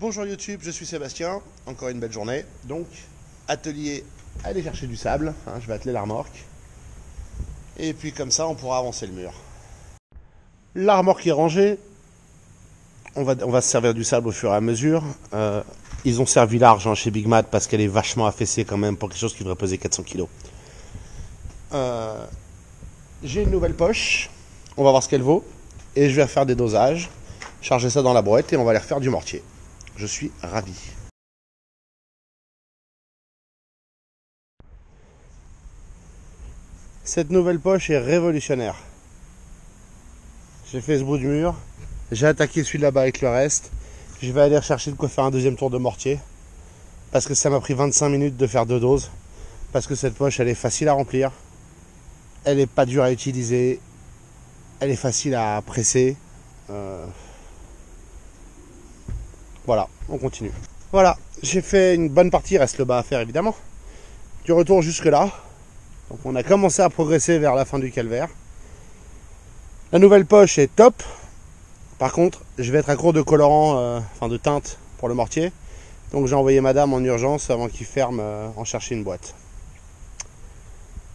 Bonjour YouTube, je suis Sébastien, encore une belle journée. Donc, atelier, aller chercher du sable, je vais atteler la remorque. Et puis comme ça, on pourra avancer le mur. La remorque est rangée. On va se servir du sable au fur et à mesure. Ils ont servi large chez Big Mat parce qu'elle est vachement affaissée quand même pour quelque chose qui devrait peser 400 kg. J'ai une nouvelle poche, on va voir ce qu'elle vaut. Et je vais faire des dosages, charger ça dans la brouette et on va aller refaire du mortier. Je suis ravi. Cette nouvelle poche est révolutionnaire. J'ai fait ce bout de mur, j'ai attaqué celui là-bas avec le reste. Je vais aller rechercher de quoi faire un deuxième tour de mortier. Parce que ça m'a pris 25 minutes de faire 2 doses. Parce que cette poche, elle est facile à remplir. Elle n'est pas dure à utiliser. Elle est facile à presser. Voilà, on continue. Voilà, j'ai fait une bonne partie, il reste le bas à faire évidemment. Du retour jusque là. Donc on a commencé à progresser vers la fin du calvaire. La nouvelle poche est top. Par contre, je vais être à court de colorant, de teinte pour le mortier. Donc j'ai envoyé madame en urgence avant qu'il ferme en chercher une boîte.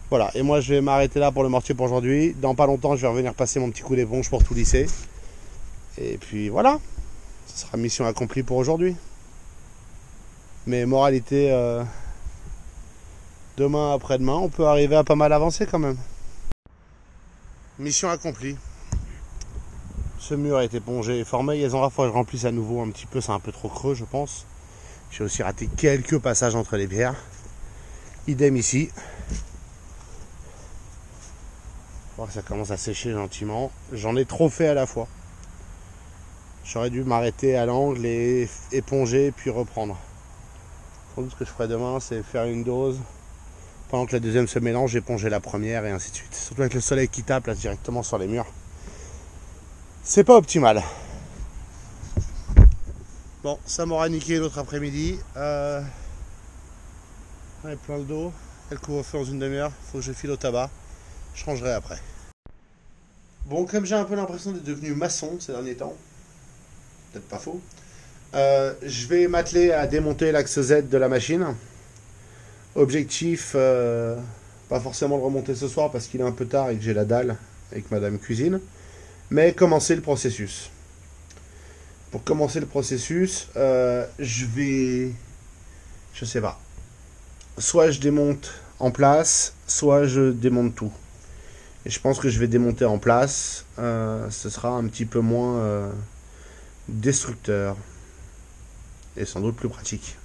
Voilà, et moi je vais m'arrêter là pour le mortier pour aujourd'hui. Dans pas longtemps, je vais revenir passer mon petit coup d'éponge pour tout lisser. Et puis voilà, ce sera mission accomplie pour aujourd'hui. Mais moralité, demain, après-demain, on peut arriver à pas mal avancer quand même. Mission accomplie. Ce mur a été épongé et formé. Il faudra que je remplisse à nouveau un petit peu, c'est un peu trop creux je pense. J'ai aussi raté quelques passages entre les pierres. Idem ici. Je vois que ça commence à sécher gentiment. J'en ai trop fait à la fois. J'aurais dû m'arrêter à l'angle et éponger puis reprendre. Sans doute ce que je ferai demain, c'est faire une dose. Pendant que la deuxième se mélange, éponger la première et ainsi de suite. Surtout avec le soleil qui tape là directement sur les murs. C'est pas optimal. Bon, ça m'aura niqué l'autre après-midi. J'en ai plein le dos. Elle couvre-feu dans une demi-heure. Faut que je file au tabac. Je rangerai après. Bon, comme j'ai un peu l'impression d'être devenu maçon ces derniers temps, peut-être pas faux, je vais m'atteler à démonter l'axe Z de la machine. Objectif, pas forcément le remonter ce soir parce qu'il est un peu tard et que j'ai la dalle avec madame cuisine, mais commencer le processus. Pour commencer le processus, je sais pas, soit je démonte en place, soit je démonte tout. Et je pense que je vais démonter en place, ce sera un petit peu moins destructeur et sans doute plus pratique.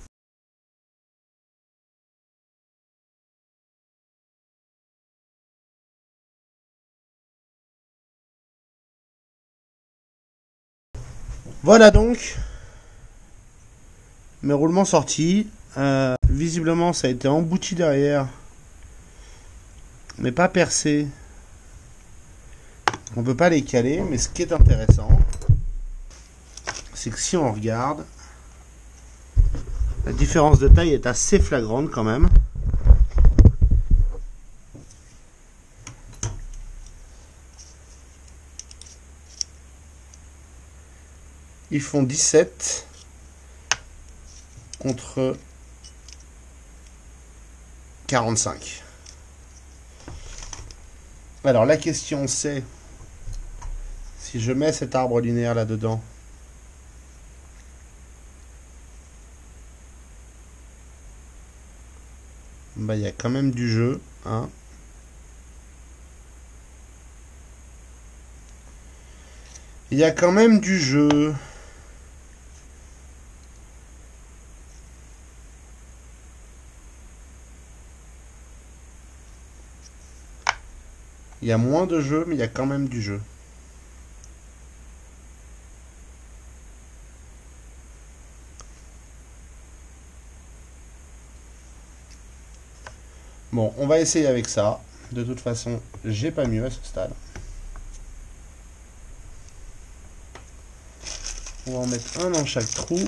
Voilà donc mes roulements sortis. Visiblement ça a été embouti derrière, mais pas percé. On peut pas les caler, mais ce qui est intéressant, c'est que si on regarde, la différence de taille est assez flagrante quand même. Ils font 17 contre 45. Alors la question c'est, si je mets cet arbre linéaire là-dedans, bah, y a quand même du jeu, hein. Il y a quand même du jeu. Il y a moins de jeu, mais il y a quand même du jeu. Bon, on va essayer avec ça. De toute façon, j'ai pas mieux à ce stade. On va en mettre un dans chaque trou.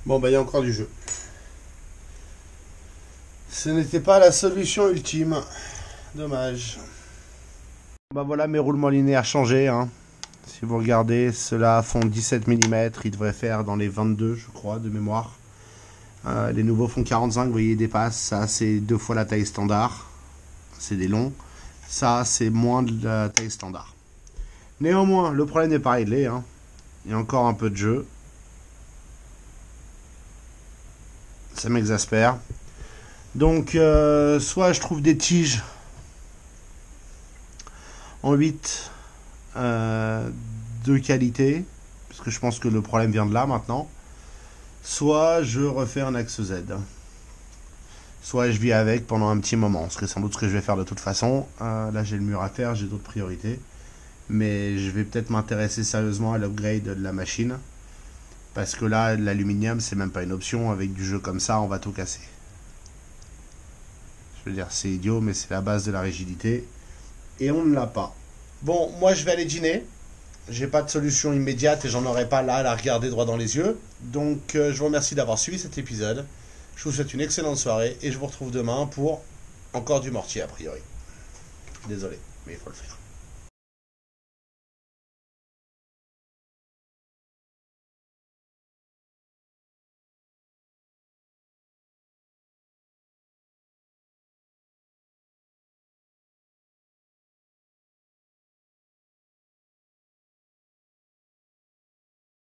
Bon, bah, il y a encore du jeu. Ce n'était pas la solution ultime. Dommage. Bah voilà, mes roulements linéaires changés. Hein. Si vous regardez, ceux-là font 17 mm. Ils devraient faire dans les 22, je crois, de mémoire. Les nouveaux font 45, vous voyez, ils dépassent. Ça, c'est 2 fois la taille standard. C'est des longs. Ça, c'est moins de la taille standard. Néanmoins, le problème n'est pas réglé. Hein. Il y a encore un peu de jeu. Ça m'exaspère. Donc, soit je trouve des tiges en 8 de qualité, parce que je pense que le problème vient de là maintenant. Soit je refais un axe Z. Soit je vis avec pendant un petit moment, ce serait sans doute ce que je vais faire de toute façon. Là, j'ai le mur à faire, j'ai d'autres priorités. Mais je vais peut-être m'intéresser sérieusement à l'upgrade de la machine. Parce que là, l'aluminium, c'est même pas une option. Avec du jeu comme ça, on va tout casser. Je veux dire, c'est idiot, mais c'est la base de la rigidité. Et on ne l'a pas. Bon, moi, je vais aller dîner. J'ai pas de solution immédiate et j'en aurai pas là à la regarder droit dans les yeux. Donc, je vous remercie d'avoir suivi cet épisode. Je vous souhaite une excellente soirée et je vous retrouve demain pour encore du mortier a priori. Désolé, mais il faut le faire.